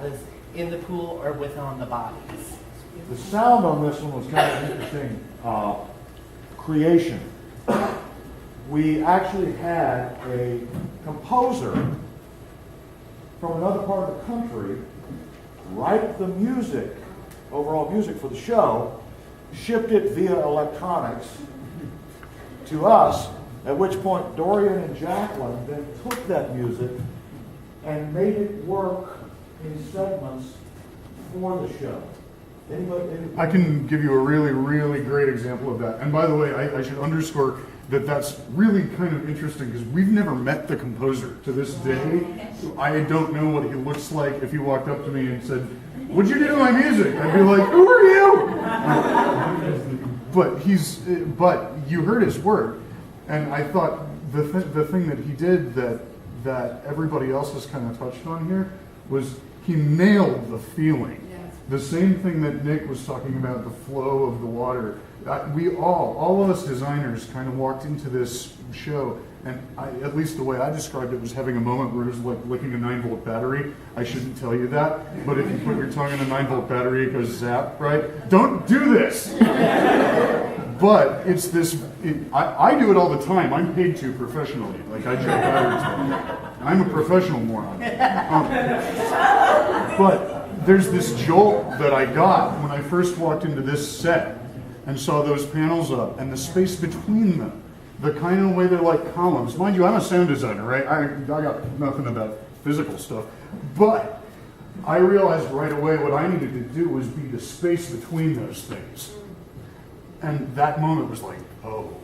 that was in the pool or with on the bodies. The sound on this one was kind of interesting creation. We actually had a composer from another part of the country write the music, overall music for the show, shipped it via electronics to us, at which point Dorian and Jacqueline then took that music and made it work in segments for the show. Anybody? I can give you a really, really great example of that. And by the way, I should underscore that that's really kind of interesting because we've never met the composer to this day. I don't know what he looks like. If he walked up to me and said, "What'd you do to my music?" I'd be like, "Who are you?" But you heard his work, and I thought the thing that he did that everybody else has kind of touched on here was he nailed the feeling. The same thing that Nick was talking about, the flow of the water. We all of us designers kind of walked into this show, and at least the way I described it was having a moment where it was like licking a 9-volt battery. I shouldn't tell you that, but if you put your tongue in a 9-volt battery, it goes zap, right? Don't do this! But it's this, I do it all the time. I'm paid to professionally. Like I check batteries. I'm a professional moron. But there's this jolt that I got when I first walked into this set and saw those panels up and the space between them, the kind of way they're like columns. Mind you, I'm a sound designer, right? I got nothing about physical stuff, but I realized right away what I needed to do was be the space between those things. And that moment was like, oh,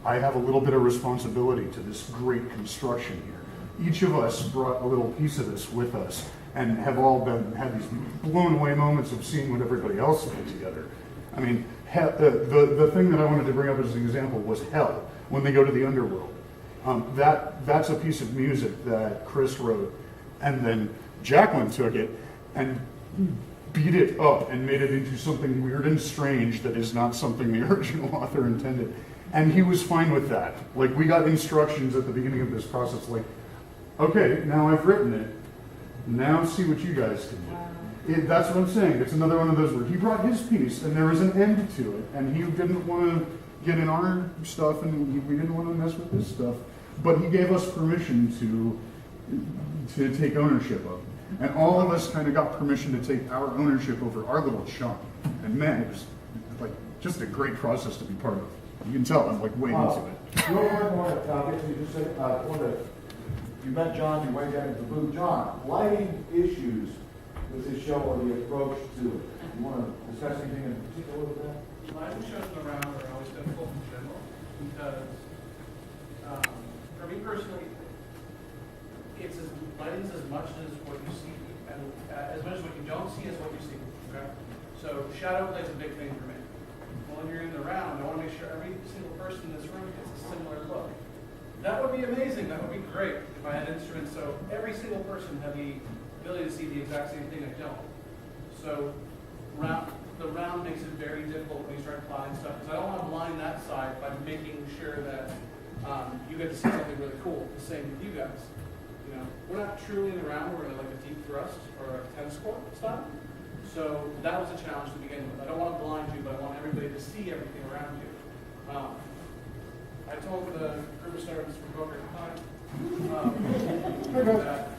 I have a little bit of responsibility to this great construction here. Each of us brought a little piece of this with us and have all had these blown away moments of seeing what everybody else put together. I mean, the thing that I wanted to bring up as an example was Hell, when they go to the underworld. That's a piece of music that Chris wrote, and then Jacqueline took it and beat it up and made it into something weird and strange that is not something the original author intended. And he was fine with that. Like, we got instructions at the beginning of this process, like, okay, now I've written it, now see what you guys can do. That's what I'm saying. It's another one of those where he brought his piece and there was an end to it, and he didn't want to get in our stuff and we didn't want to mess with his stuff, but he gave us permission to take ownership of it. And all of us kind of got permission to take our ownership over our little chunk. And man, it was like just a great process to be part of. You can tell I'm like way into it. Real quick, I want to you just said, you met John, you went down into the booth. John, lighting issues with this show or the approach to it. You want to discuss anything in particular with that? Lighting shows around are always difficult in general because, for me personally, lighting's as much as what you see, and as much as what you don't see as what you see. Okay, so shadow plays a big thing for me. When you're in the round, I want to make sure every single person in this room gets a similar look. That would be amazing. That would be great if I had instruments so every single person had the ability to see the exact same thing I don't. So the round makes it very difficult when you start plotting stuff because I don't want to blind that side by making sure that you get to see something really cool. The same with you guys. You know, we're not truly in the round. We're in like a deep thrust or a tennis court style. So that was a challenge to begin with. I don't want to blind you, but I want everybody to see everything around you. I told the group of students from Boca that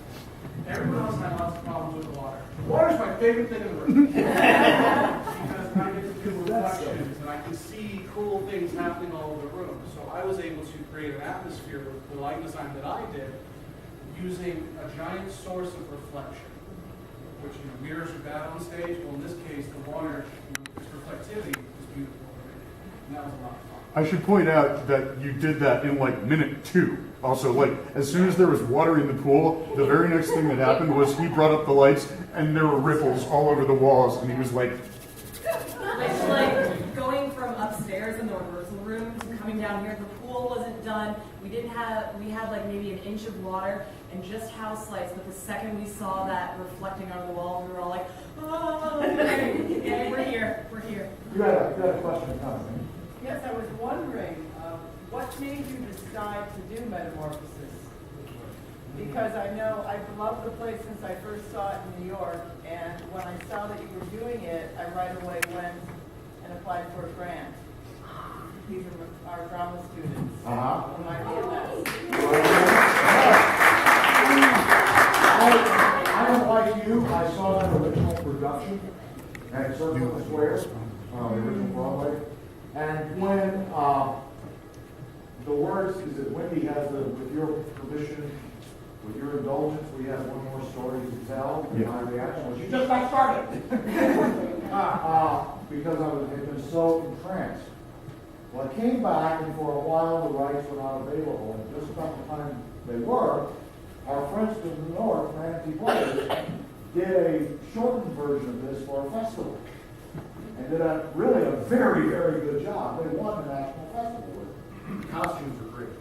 everyone else had lots of problems with the water. Water's my favorite thing in the room. Because I get to do reflections and I can see cool things happening all over the room. So I was able to create an atmosphere with the light design that I did using a giant source of reflection, which mirrors are bad on stage. Well, in this case, the water, its reflectivity is beautiful. And that was a lot of fun. I should point out that you did that in like minute 2. Also, like, as soon as there was water in the pool, the very next thing that happened was he brought up the lights and there were ripples all over the walls and he was like... It's like going from upstairs in the rehearsal room to coming down here. The pool wasn't done. We had like maybe an inch of water and just house lights, but the second we saw that reflecting on the wall, we were all like, oh, okay, we're here. You had a question coming. Yes, I was wondering, what made you decide to do Metamorphoses? Because I know I've loved the place since I first saw it in New York, right away went and applied for a grant. These are our drama students from my BMS. I don't like you, I saw that original production at Circle Square, the original Broadway. And when the words is that Wendy has with your permission, with your indulgence, we have one more story to tell. Yeah. My reaction was, you just got started. Because had been so entranced. Well, I came back, and for a while the rights were not available. And just about the time they were, our friends to the north, Manatee Brothers, did a shortened version of this for a festival. And did a very, very good job. They won the National Festival. Costumes are great.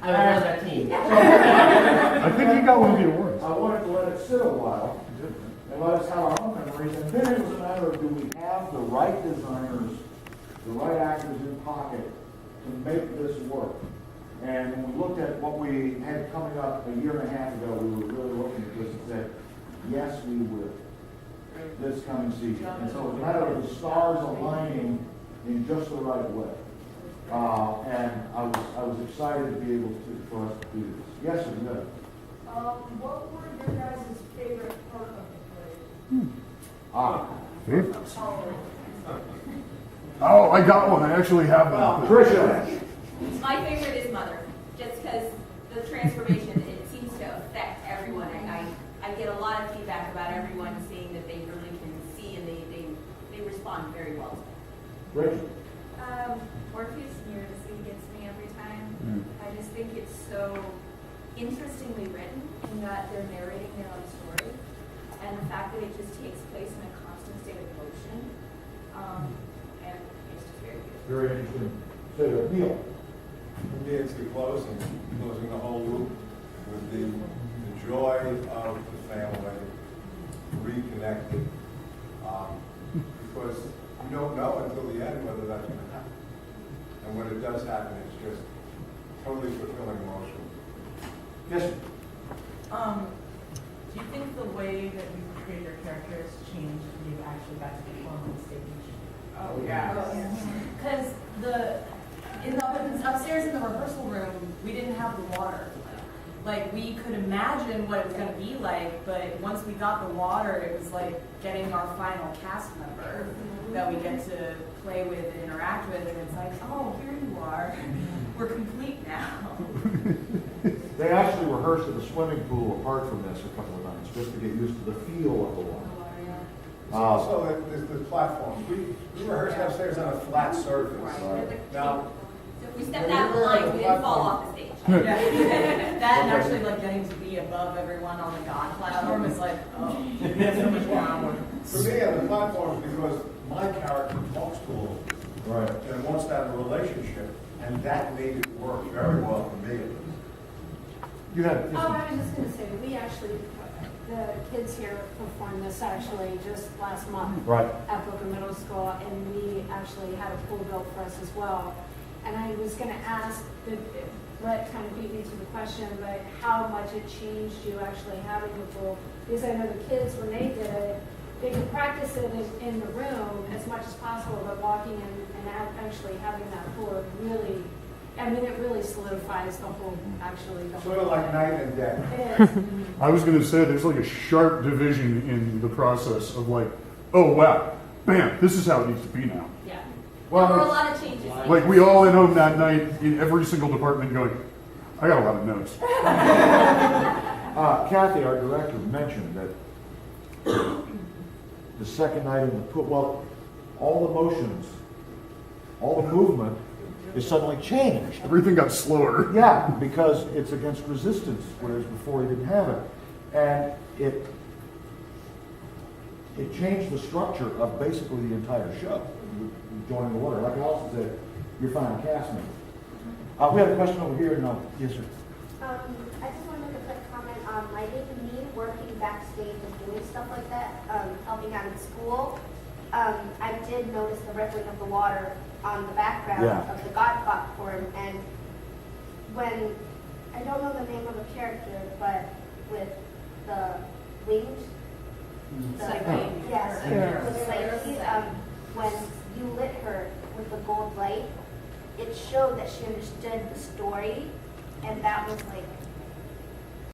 I was on that team. I think he got one of the awards. I wanted to let it sit a while and let us have our own memories. And then it was a matter of, do we have the right designers, the right actors in pocket to make this work? And when we looked at what we had coming up a year and a half ago, we were really looking at this and said, yes, we will. This coming season. And so it was a matter of the stars aligning in just the right way. And I was excited to be able for us to do this. Yes, sir, no. What were your guys' favorite part of the play? Oh, I got one. I actually have one. Tricia. My favorite is Mother, just because the transformation, it seems to affect everyone. I get a lot of feedback about everyone saying that they really can see and they respond very well to it. Rachel. Orpheus and Eurydice gets me every time. I just think it's so interestingly written in that they're narrating their own story, and the fact that it just takes place in a constant state of motion, and it's just very beautiful. Very interesting. So, Neil. For me, it's the closing the whole loop with the joy of the family reconnected, because you don't know until the end whether that's going to happen. And when it does happen, it's just totally fulfilling emotion. Yes. Do you think the way that you portrayed your characters changed when you actually got to perform on stage? Oh, yeah. Because upstairs in the rehearsal room, we didn't have the water. Like, we could imagine what it was going to be like, but once we got the water, it was like getting our final cast member that we get to play with and interact with, and it's like, oh, here you are. We're complete now. They actually rehearsed in the swimming pool apart from this a couple of nights, just to get used to the feel of the water. Also, the platform. We rehearsed upstairs on a flat surface. Now, So if we stepped out of the line, we didn't fall off the stage. Yeah. That and actually like getting to be above everyone on the God platform is like, oh, so much power. for me, on the platform, because my character talks to all of them. Right. And wants to have a relationship, and that made it work very well for me. You had. Oh, I was just going to say, we actually, the kids here performed this actually just last month. Right. At Booker Middle School, and we actually had a pool built for us as well. And I was going to ask, Brett kind of beat me to the question, but how much it changed you actually having the pool? Because I know the kids, when they did it, they could practice it in the room as much as possible, but walking in and actually having that pool really, I mean, it really solidifies the whole, actually. The Sort whole of like night and day. It is. I was going to say there's like a sharp division in the process of like, oh wow, bam, this is how it needs to be now. Yeah. Well, There were a lot of changes. Like we all went home that night in every single department going, I got a lot of notes. Kathy, our director, mentioned that the second night in the pool, well, all the motions, all the movement is suddenly changed. Everything got slower. Yeah, because it's against resistance, whereas before he didn't have it. And it changed the structure of basically the entire show. Joining the water. Like Allison said, you're fine cast member. We have a question over here. No. Yes, sir. I just want to make a quick comment on me working backstage and doing stuff like that, helping out in school. I did notice the rippling of the water on the background of the God platform, and when, I don't know the name of the character, but with the wings. Cyclone. Yes, was like, when you lit her with the gold light, it showed that she understood the story, and that was like